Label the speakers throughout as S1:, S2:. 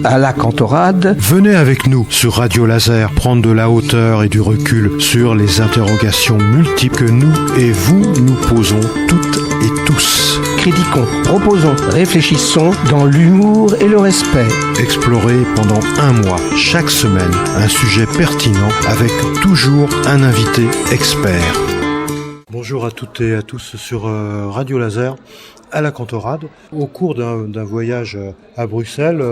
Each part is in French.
S1: à la Cantorade.
S2: Venez avec nous sur Radio Laser prendre de la hauteur et du recul sur les interrogations multiples que nous et vous nous posons toutes et tous.
S1: Critiquons, proposons, réfléchissons dans l'humour et le respect.
S2: Explorez pendant un mois, chaque semaine, un sujet pertinent avec toujours un invité expert. Bonjour à toutes et à tous sur Radio Laser à la Cantorade. Au cours d'un voyage à Bruxelles,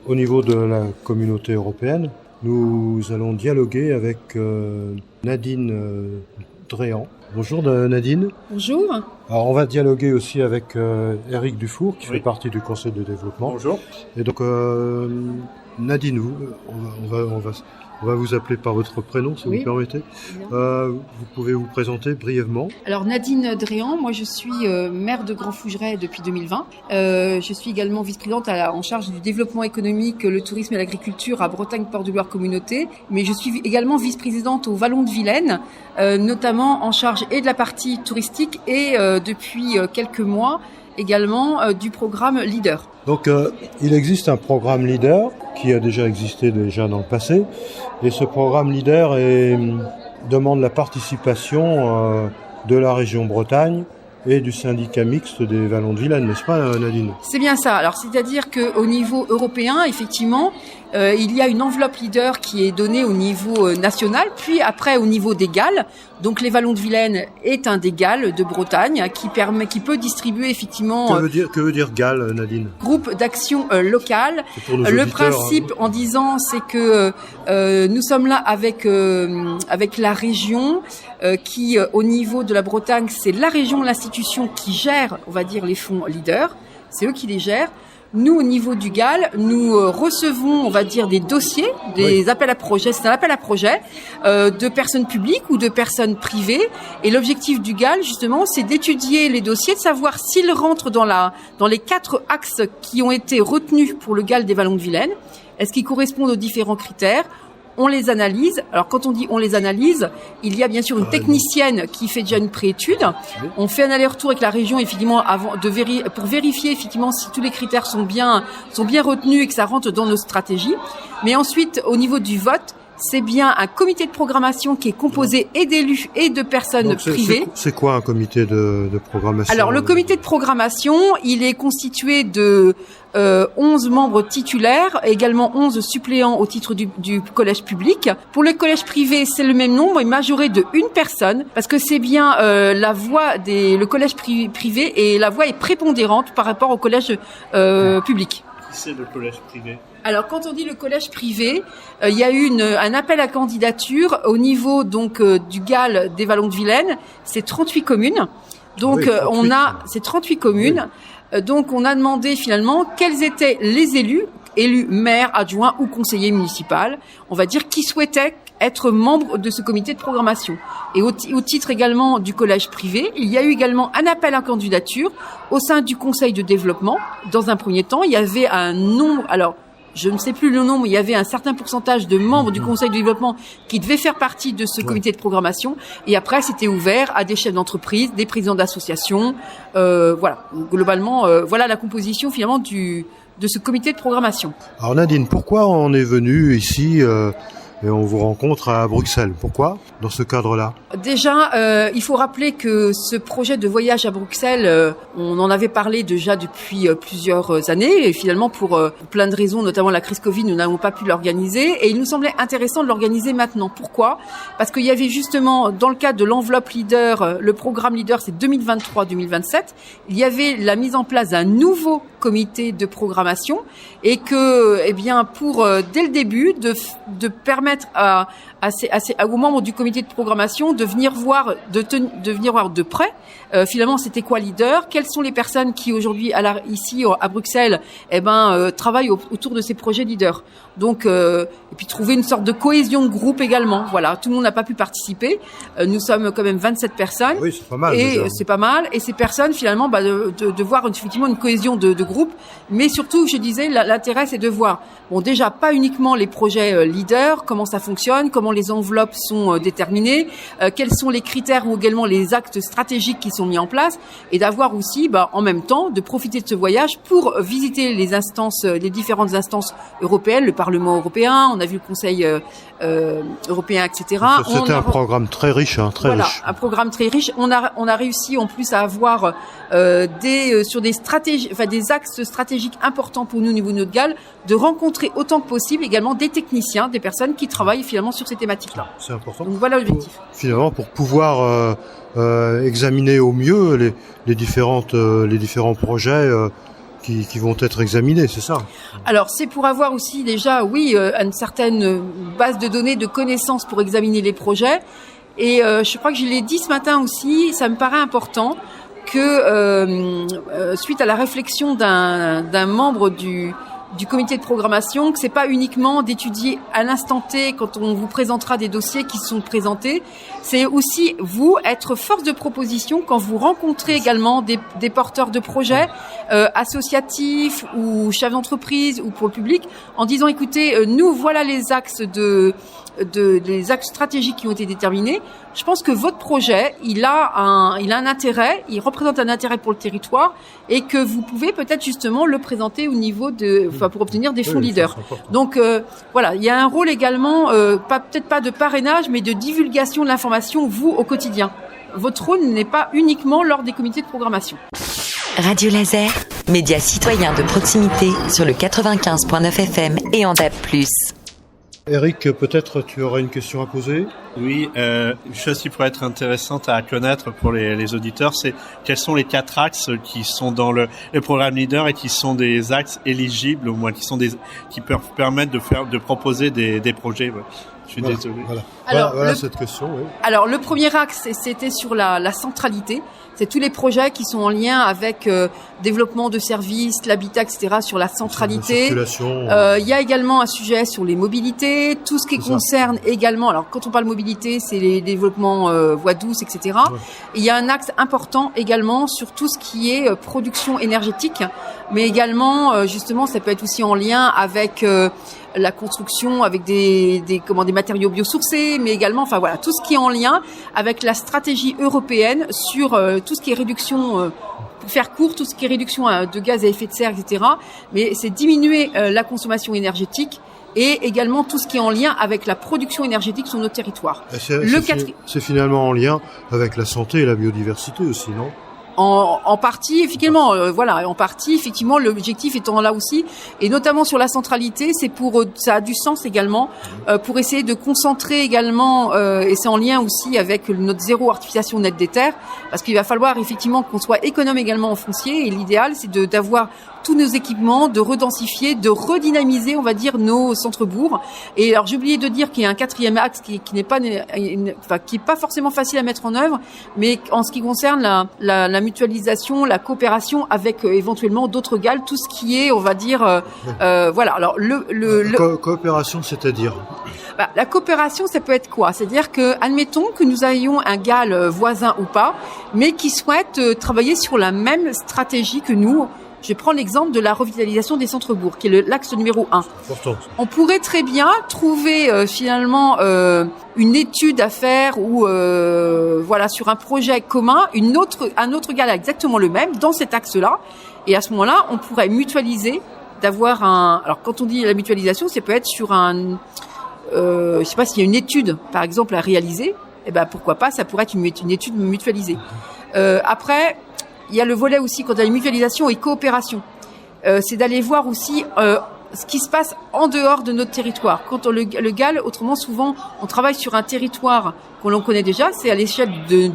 S2: au niveau de la communauté européenne, nous allons dialoguer avec Nadine Dréan. Bonjour Nadine.
S3: Bonjour.
S2: Alors on va dialoguer aussi avec Eric Dufour qui fait partie du Conseil de développement.
S4: Bonjour.
S2: Et donc Nadine, on va vous appeler par votre prénom si vous permettez. Vous pouvez vous présenter brièvement.
S3: Alors Nadine Dréan, moi je suis maire de Grand Fougeray depuis 2020. Je suis également vice-présidente en charge du développement économique, le tourisme et l'agriculture à Bretagne-Port-de-Loire Communauté. Mais je suis également vice-présidente au Vallon de Vilaine, notamment en charge et de la partie touristique et depuis quelques mois également du programme Leader.
S2: Donc il existe un programme Leader qui a déjà existé dans le passé et ce programme Leader demande la participation de la région Bretagne et du syndicat mixte des Vallons de Vilaine, n'est-ce pas Nadine ?
S3: C'est bien ça. Alors c'est-à-dire qu'au niveau européen, effectivement, il y a une enveloppe Leader qui est donnée au niveau national, puis après au niveau des GAL. Donc les Vallons de Vilaine est un des GAL de Bretagne qui peut distribuer effectivement.
S2: Que veut dire GAL, Nadine ?
S3: Groupe d'action locale. Le principe en disant c'est que nous sommes là avec la région qui au niveau de la Bretagne, c'est la région, l'institution qui gère, on va dire, les fonds Leader. C'est eux qui les gèrent. Nous, au niveau du GAL, nous recevons, on va dire, des dossiers, des appels à projets. C'est un appel à projets de personnes publiques ou de personnes privées. Et l'objectif du GAL, justement, c'est d'étudier les dossiers, de savoir s'ils rentrent dans les 4 axes qui ont été retenus pour le GAL des Vallons de Vilaine. Est-ce qu'ils correspondent aux différents critères ? On les analyse. Alors, quand on dit on les analyse, il y a bien sûr une technicienne qui fait déjà une préétude. On fait un aller-retour avec la région, effectivement, pour vérifier, effectivement, si tous les critères sont bien retenus et que ça rentre dans nos stratégies. Mais ensuite, au niveau du vote, c'est bien un comité de programmation qui est composé et d'élus et de personnes privées.
S2: C'est quoi un comité de programmation ?
S3: Alors, le comité de programmation, il est constitué de 11 membres titulaires, également 11 suppléants au titre du collège public. Pour le collège privé, c'est le même nombre, mais majoré de 1 personne, parce que c'est bien la voix le collège privé et la voix est prépondérante par rapport au collège public.
S4: C'est le collège privé.
S3: Alors, quand on dit le collège privé, il y a eu un appel à candidature au niveau donc du GAL des Vallons de Vilaine. C'est 38 communes. Donc, c'est 38 communes. Oui. Donc, on a demandé finalement quels étaient les élus maires, adjoints ou conseillers municipaux, on va dire, qui souhaitaient être membres de ce comité de programmation. Et au titre également du collège privé, il y a eu également un appel à candidature au sein du conseil de développement. Dans un premier temps, il y avait un nombre, alors je ne sais plus le nombre, il y avait un certain pourcentage de membres du conseil de développement qui devaient faire partie de ce comité de programmation. Et après, c'était ouvert à des chefs d'entreprise, des présidents d'associations. Voilà, globalement, voilà la composition finalement de ce comité de programmation.
S2: Alors Nadine, pourquoi on est venu ici et on vous rencontre à Bruxelles? Pourquoi dans ce cadre-là?
S3: Déjà, il faut rappeler que ce projet de voyage à Bruxelles, on en avait parlé déjà depuis plusieurs années et finalement pour plein de raisons, notamment la crise Covid, nous n'avons pas pu l'organiser et il nous semblait intéressant de l'organiser maintenant. Pourquoi? Parce qu'il y avait justement, dans le cadre de l'enveloppe Leader, le programme Leader, c'est 2023-2027, il y avait la mise en place d'un nouveau comité de programmation et que, eh bien, pour dès le début de permettre aux membres du comité de programmation de venir voir de près finalement c'était quoi Leader, quelles sont les personnes qui aujourd'hui ici à Bruxelles travaillent autour de ces projets Leader. Donc et puis trouver une sorte de cohésion de groupe également. Voilà, tout le monde n'a pas pu participer. Nous sommes quand même 27 personnes.
S2: Oui, c'est pas mal.
S3: Et
S2: déjà.
S3: C'est pas mal et ces personnes finalement de voir effectivement une cohésion de groupe groupe. Mais surtout, je disais, l'intérêt, c'est de voir, bon, déjà, pas uniquement les projets leaders, comment ça fonctionne, comment les enveloppes sont déterminées, quels sont les critères ou également les actes stratégiques qui sont mis en place, et d'avoir aussi, en même temps, de profiter de ce voyage pour visiter les instances, les différentes instances européennes, le Parlement européen, on a vu le Conseil européen, etc.
S2: C'était un programme très riche, riche.
S3: Un programme très riche. On a réussi en plus à avoir sur des stratégies, des axes stratégiques importants pour nous au niveau de notre GAL, de rencontrer autant que possible également des techniciens, des personnes qui travaillent finalement sur ces thématiques-là.
S2: C'est important.
S3: Donc voilà l'objectif.
S2: Finalement, pour pouvoir examiner au mieux les différents projets qui vont être examinés, c'est ça?
S3: Alors, c'est pour avoir aussi déjà, une certaine base de données, de connaissances pour examiner les projets. Et je crois que je l'ai dit ce matin aussi, ça me paraît important que suite à la réflexion d'un membre du comité de programmation, que c'est pas uniquement d'étudier à l'instant T quand on vous présentera des dossiers qui sont présentés, c'est aussi vous être force de proposition quand vous rencontrez également des porteurs de projets associatifs ou chefs d'entreprise ou pour le public, en disant écoutez, nous voilà les axes les axes stratégiques qui ont été déterminés. Je pense que votre projet, il a un intérêt, il représente un intérêt pour le territoire et que vous pouvez peut-être justement le présenter au niveau pour obtenir des fonds leaders. Donc voilà, il y a un rôle également, peut-être pas de parrainage, mais de divulgation de l'information, vous, au quotidien. Votre rôle n'est pas uniquement lors des comités de programmation.
S4: Radio Laser, média citoyen de proximité sur le 95.9 FM et en DAB+.
S2: Eric, peut-être tu aurais une question à poser?
S5: Oui, une chose qui pourrait être intéressante à connaître pour les auditeurs, c'est quels sont les 4 axes qui sont dans le programme Leader et qui sont des axes éligibles, au moins qui peuvent permettre de proposer des projets. Ouais. Je suis désolé.
S2: Voilà cette question. Oui.
S3: Alors, le premier axe, c'était sur la centralité. C'est tous les projets qui sont en lien avec développement de services, l'habitat, etc. sur la centralité. Il y a également un sujet sur les mobilités, tout ce qui concerne également. Alors, quand on parle mobilité, c'est les développements voies douces, etc. Ouais. Et il y a un axe important également sur tout ce qui est production énergétique, mais également justement, ça peut être aussi en lien avec la construction avec des matériaux biosourcés, mais également, tout ce qui est en lien avec la stratégie européenne sur tout ce qui est réduction, pour faire court, tout ce qui est réduction de gaz à effet de serre, etc. Mais c'est diminuer la consommation énergétique et également tout ce qui est en lien avec la production énergétique sur notre territoire.
S2: C'est finalement en lien avec la santé et la biodiversité aussi, non ?
S3: En partie, effectivement, en partie, effectivement, l'objectif étant là aussi, et notamment sur la centralité, ça a du sens également, pour essayer de concentrer également, et c'est en lien aussi avec notre zéro artificialisation nette des terres, parce qu'il va falloir effectivement qu'on soit économe également en foncier, et l'idéal, c'est d'avoir tous nos équipements, de redensifier, de redynamiser, on va dire, nos centres-bourgs. Et alors, j'ai oublié de dire qu'il y a un 4e axe qui n'est pas, qui est pas forcément facile à mettre en œuvre, mais en ce qui concerne la mutualisation, la coopération avec éventuellement d'autres GAL, tout ce qui est, on va dire, Alors,
S2: coopération, c'est-à-dire?
S3: La coopération, ça peut être quoi? C'est-à-dire que, admettons que nous ayons un GAL voisin ou pas, mais qui souhaite travailler sur la même stratégie que nous. Je prends l'exemple de la revitalisation des centres-bourgs, qui est l'axe numéro 1. On pourrait très bien trouver finalement une étude à faire ou sur un projet commun, un autre GAL exactement le même dans cet axe-là. Et à ce moment-là, on pourrait mutualiser, d'avoir alors quand on dit la mutualisation, ça peut être sur je sais pas s'il y a une étude, par exemple, à réaliser. Pourquoi pas, ça pourrait être une étude mutualisée. Après, il y a le volet aussi quand il y a une mutualisation et coopération. C'est d'aller voir aussi ce qui se passe en dehors de notre territoire. Quand le GAL, autrement souvent, on travaille sur un territoire qu'on l'on connaît déjà, c'est à l'échelle de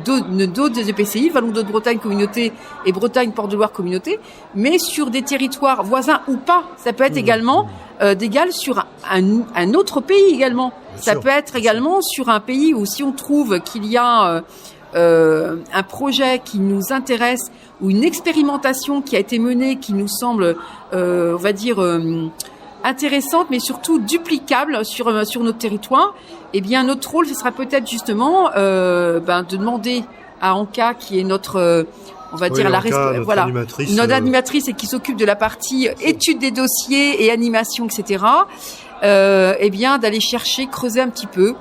S3: d'autres EPCI, Vallon de Bretagne Communauté et Bretagne Port de Loire Communauté, mais sur des territoires voisins ou pas. Ça peut être également des GAL sur un autre pays également. Ça peut être également sur un pays où si on trouve qu'il y a un projet qui nous intéresse ou une expérimentation qui a été menée qui nous semble, on va dire, intéressante, mais surtout duplicable sur notre territoire, eh bien notre rôle, ce sera peut-être justement de demander à Anka, qui est notre on va dire voilà, notre animatrice et qui s'occupe de la partie étude des dossiers et animation, etc. Eh bien, d'aller chercher, creuser un petit peu.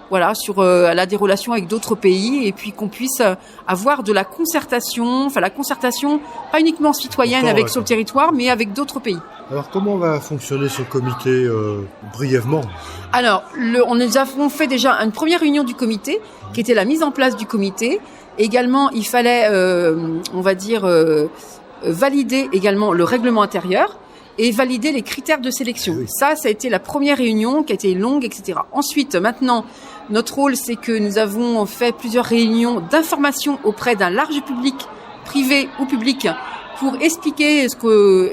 S3: Voilà, sur elle a des relations avec d'autres pays et puis qu'on puisse avoir de la concertation pas uniquement citoyenne sur le territoire, mais avec d'autres pays.
S2: Alors comment va fonctionner ce comité brièvement?
S3: Alors, nous avons fait déjà une première réunion du comité, qui était la mise en place du comité. Également, il fallait, on va dire, valider également le règlement intérieur et valider les critères de sélection. Oui. Ça a été la première réunion qui a été longue, etc. Ensuite, maintenant, notre rôle, c'est que nous avons fait plusieurs réunions d'information auprès d'un large public, privé ou public, pour expliquer expliquer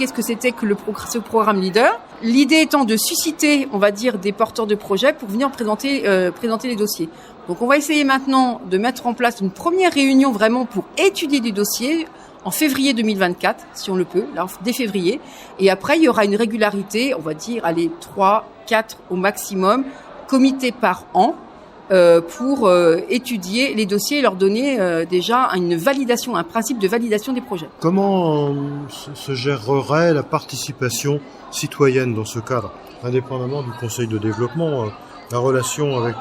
S3: ce que c'était que ce programme leader. L'idée étant de susciter, on va dire, des porteurs de projets pour venir présenter les dossiers. Donc, on va essayer maintenant de mettre en place une première réunion vraiment pour étudier des dossiers en février 2024, si on le peut, là, dès février. Et après, il y aura une régularité, on va dire, 3, 4 au maximum, comités par an, pour étudier les dossiers et leur donner déjà une validation, un principe de validation des projets.
S2: Comment se gérerait la participation citoyenne dans ce cadre, indépendamment du Conseil de développement, la relation avec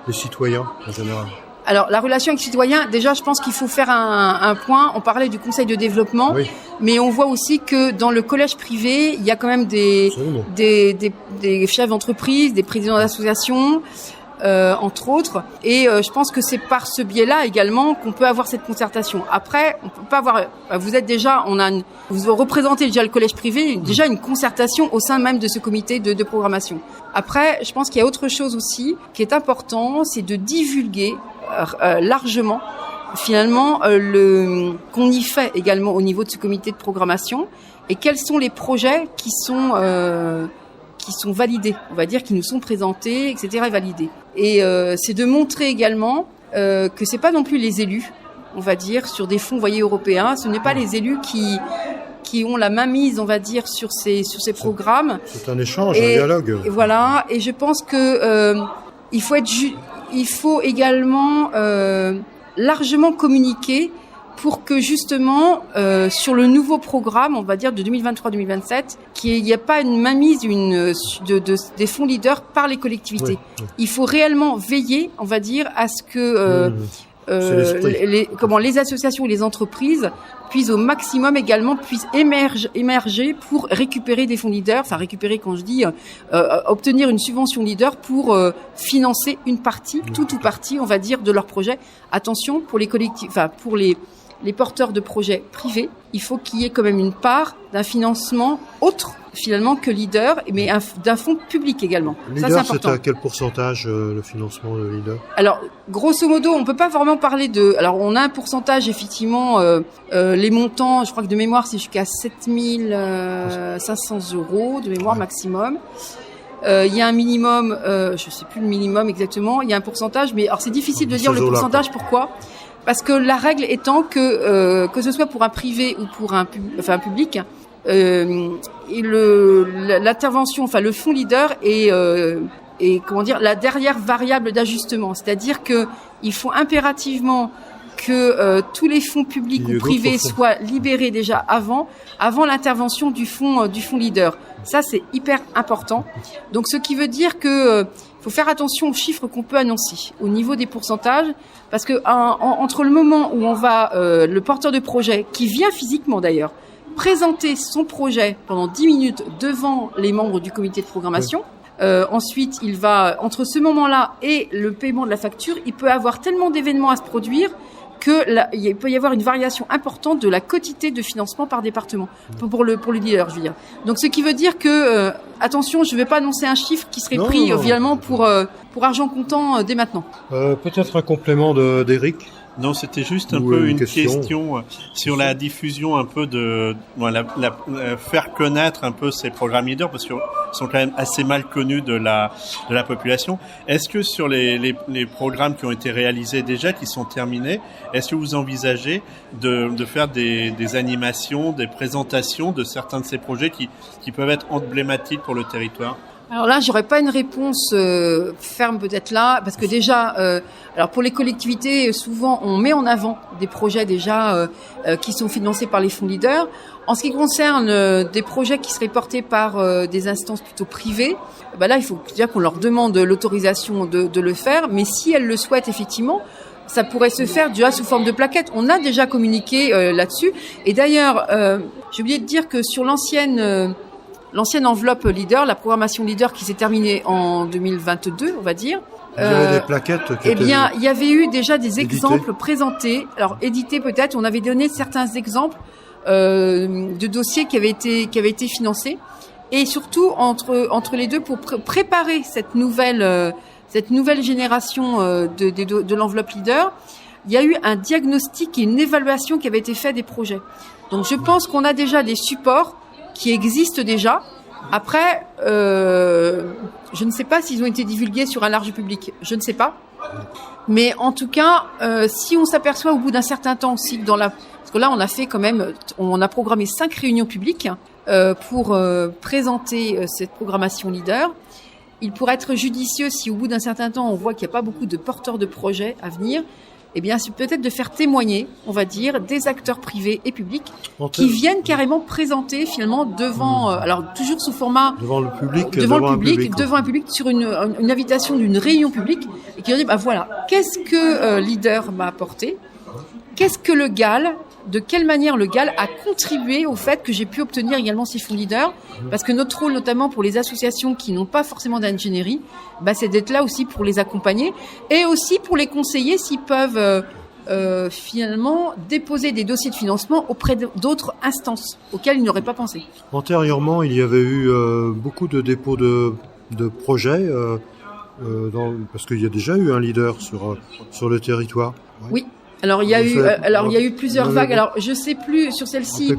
S2: les citoyens en général?
S3: Alors, la relation avec les citoyens, déjà, je pense qu'il faut faire un point. On parlait du conseil de développement, oui. Mais on voit aussi que dans le collège privé, il y a quand même des chefs d'entreprise, des présidents d'associations, entre autres. Et je pense que c'est par ce biais-là également qu'on peut avoir cette concertation. Après, on peut pas avoir. Vous représentez déjà le collège privé, déjà une concertation au sein même de ce comité de programmation. Après, je pense qu'il y a autre chose aussi qui est important, c'est de divulguer largement finalement qu'on y fait également au niveau de ce comité de programmation et quels sont les projets qui sont validés, on va dire, qui nous sont présentés, etc. et validés. Et c'est de montrer également que c'est pas non plus les élus, on va dire, sur des fonds, européens. Ce n'est pas les élus qui ont la mainmise, on va dire, sur ces programmes.
S2: C'est un échange, un dialogue.
S3: Et voilà. Et je pense que il faut également largement communiquer pour que justement sur le nouveau programme, on va dire de 2023-2027, qu'il n'y ait pas une mainmise des fonds leaders par les collectivités. Oui. Il faut réellement veiller, on va dire, à ce que les associations et les entreprises puissent au maximum également émerger pour récupérer des fonds leaders, enfin récupérer quand je dis obtenir une subvention leader pour financer une partie, tout ou partie, on va dire, de leur projet. Attention, pour les pour les porteurs de projets privés, il faut qu'il y ait quand même une part d'un financement autre finalement que leader, mais d'un fonds public également.
S2: Leader,
S3: ça, c'est important.
S2: C'est à quel pourcentage le financement de leader? Alors,
S3: grosso modo, on peut pas vraiment parler alors, on a un pourcentage, effectivement, les montants, je crois que de mémoire, c'est jusqu'à 7 500 € de mémoire maximum. Il y a un minimum, je sais plus le minimum exactement, il y a un pourcentage, mais alors c'est difficile de dire le pourcentage, pourquoi? Parce que la règle étant que ce soit pour un privé ou pour un public, l'intervention, le fonds leader est la dernière variable d'ajustement. C'est-à-dire que il faut impérativement que tous les fonds publics ou privés soient libérés déjà avant l'intervention du fonds leader. Ça, c'est hyper important. Donc, ce qui veut dire que faut faire attention aux chiffres qu'on peut annoncer au niveau des pourcentages, parce que entre le moment où on va le porteur de projet, qui vient physiquement d'ailleurs, présenter son projet pendant 10 minutes devant les membres du comité de programmation, ensuite il va, entre ce moment-là et le paiement de la facture, il peut avoir tellement d'événements à se produire il peut y avoir une variation importante de la quotité de financement par département pour le leader, je veux dire. Donc, ce qui veut dire que, attention, je ne vais pas annoncer un chiffre qui serait pris finalement pour argent comptant dès maintenant.
S2: Peut-être un complément d'Éric.
S5: Non, c'était juste un peu une question sur la diffusion un peu faire connaître un peu ces programmes leaders, parce qu'ils sont quand même assez mal connus de la population. Est-ce que sur les programmes qui ont été réalisés déjà, qui sont terminés, est-ce que vous envisagez de faire des animations, des présentations de certains de ces projets qui peuvent être emblématiques pour le territoire?
S3: Alors là, j'aurais pas une réponse ferme peut-être là, parce que déjà, alors pour les collectivités, souvent on met en avant des projets déjà qui sont financés par les fonds leaders. En ce qui concerne des projets qui seraient portés par des instances plutôt privées, là il faut dire qu'on leur demande l'autorisation de le faire, mais si elles le souhaitent effectivement, ça pourrait se faire déjà sous forme de plaquettes. On a déjà communiqué là-dessus. Et d'ailleurs, j'ai oublié de dire que sur l'ancienne enveloppe leader, la programmation leader qui s'est terminée en 2022, on va dire.
S2: Il y avait des plaquettes qui
S3: il y avait eu déjà des exemples présentés. Alors, édités peut-être, on avait donné certains exemples de dossiers qui avaient été financés. Et surtout, entre les deux, pour préparer cette nouvelle génération de l'enveloppe leader, il y a eu un diagnostic et une évaluation qui avait été fait des projets. Donc, je pense qu'on a déjà des supports qui existent déjà. Après, je ne sais pas s'ils ont été divulgués sur un large public. Je ne sais pas. Mais en tout cas, si on s'aperçoit au bout d'un certain temps aussi que parce que là, on a programmé 5 réunions publiques pour présenter cette programmation leader. Il pourrait être judicieux si au bout d'un certain temps, on voit qu'il n'y a pas beaucoup de porteurs de projets à venir. Eh bien, c'est peut-être de faire témoigner, on va dire, des acteurs privés et publics qui viennent carrément présenter finalement devant, alors toujours sous format
S2: devant le public,
S3: devant un public sur une invitation d'une réunion publique et qui leur dit voilà, qu'est-ce que Leader m'a apporté, qu'est-ce que le GAL, de quelle manière le GAL a contribué au fait que j'ai pu obtenir également ces fonds leaders, parce que notre rôle, notamment pour les associations qui n'ont pas forcément d'ingénierie, c'est d'être là aussi pour les accompagner et aussi pour les conseiller s'ils peuvent finalement déposer des dossiers de financement auprès d'autres instances auxquelles ils n'auraient pas pensé.
S2: Antérieurement, il y avait eu beaucoup de dépôts de projets, parce qu'il y a déjà eu un leader sur le territoire. Ouais.
S3: Oui. Alors il y a eu plusieurs vagues. Alors je sais plus sur celle-ci.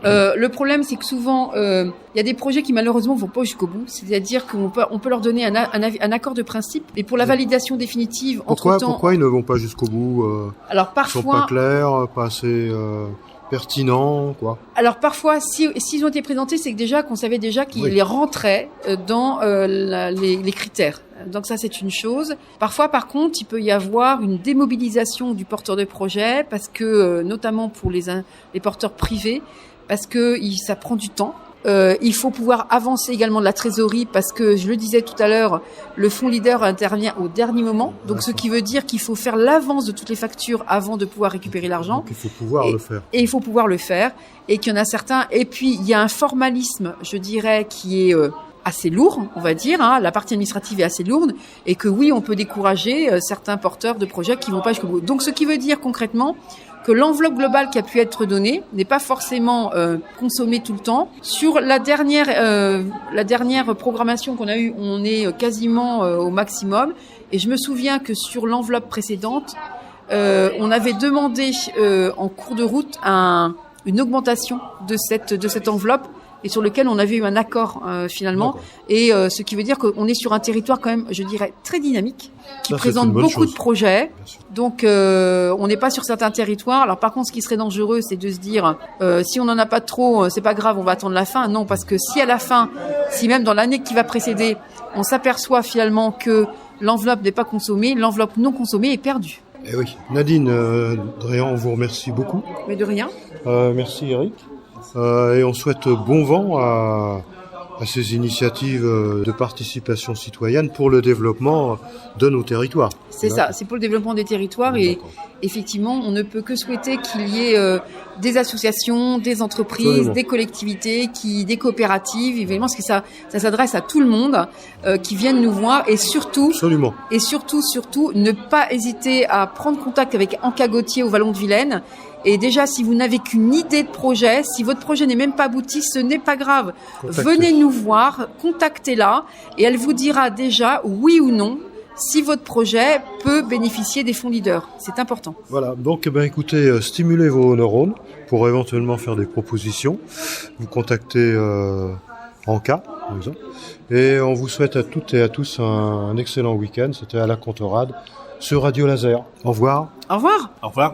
S3: Le problème c'est que souvent il y a des projets qui malheureusement vont pas jusqu'au bout. C'est-à-dire qu'on peut leur donner un accord de principe, mais pour la validation définitive,
S2: pourquoi ils ne vont pas jusqu'au bout
S3: Alors parfois
S2: ils sont pas clairs, pas assez pertinents, quoi.
S3: Alors parfois, s'ils ont été présentés, c'est que déjà qu'on savait déjà qu'ils rentraient dans les critères. Donc ça, c'est une chose. Parfois, par contre, il peut y avoir une démobilisation du porteur de projet parce que, notamment pour les porteurs privés, parce que ça prend du temps. Il faut pouvoir avancer également de la trésorerie parce que, je le disais tout à l'heure, le fonds leader intervient au dernier moment. Donc, ce qui veut dire qu'il faut faire l'avance de toutes les factures avant de pouvoir récupérer l'argent.
S2: Donc, il faut pouvoir le faire.
S3: Et il faut pouvoir le faire. Et qu'il y en a certains. Et puis, il y a un formalisme, je dirais, qui est assez lourd, on va dire. La partie administrative est assez lourde. Et que oui, on peut décourager certains porteurs de projets qui vont pas jusqu'au bout. Donc, ce qui veut dire concrètement que l'enveloppe globale qui a pu être donnée n'est pas forcément consommée tout le temps. Sur la dernière programmation qu'on a eue, on est quasiment au maximum. Et je me souviens que sur l'enveloppe précédente, on avait demandé en cours de route une augmentation de cette enveloppe et sur lequel on avait eu un accord finalement. D'accord. Et ce qui veut dire qu'on est sur un territoire quand même, je dirais, très dynamique, qui présente beaucoup de projets. Donc on n'est pas sur certains territoires. Alors par contre, ce qui serait dangereux, c'est de se dire si on n'en a pas trop, c'est pas grave, on va attendre la fin. Non, parce que si à la fin, si même dans l'année qui va précéder, on s'aperçoit finalement que l'enveloppe n'est pas consommée, l'enveloppe non consommée est perdue.
S2: Eh oui. Nadine Dréan, on vous remercie beaucoup.
S3: Mais de rien.
S2: Merci Eric. Et on souhaite bon vent à ces initiatives de participation citoyenne pour le développement de nos territoires.
S3: C'est ça, c'est pour le développement des territoires et effectivement, on ne peut que souhaiter qu'il y ait des associations, des entreprises, absolument, des collectivités, des coopératives, évidemment, parce que ça s'adresse à tout le monde qui viennent nous voir et surtout, absolument, et surtout, ne pas hésiter à prendre contact avec Anka Gauthier au Vallon de Vilaine. Et déjà, si vous n'avez qu'une idée de projet, si votre projet n'est même pas abouti, ce n'est pas grave. Venez nous voir, contactez-la et elle vous dira déjà oui ou non si votre projet peut bénéficier des fonds leaders. C'est important.
S2: Voilà, donc écoutez, stimulez vos neurones pour éventuellement faire des propositions. Vous contactez Anka, par exemple. Et on vous souhaite à toutes et à tous un excellent week-end. C'était à la Contorade sur Radio Laser. Au revoir.
S3: Au revoir.
S5: Au revoir.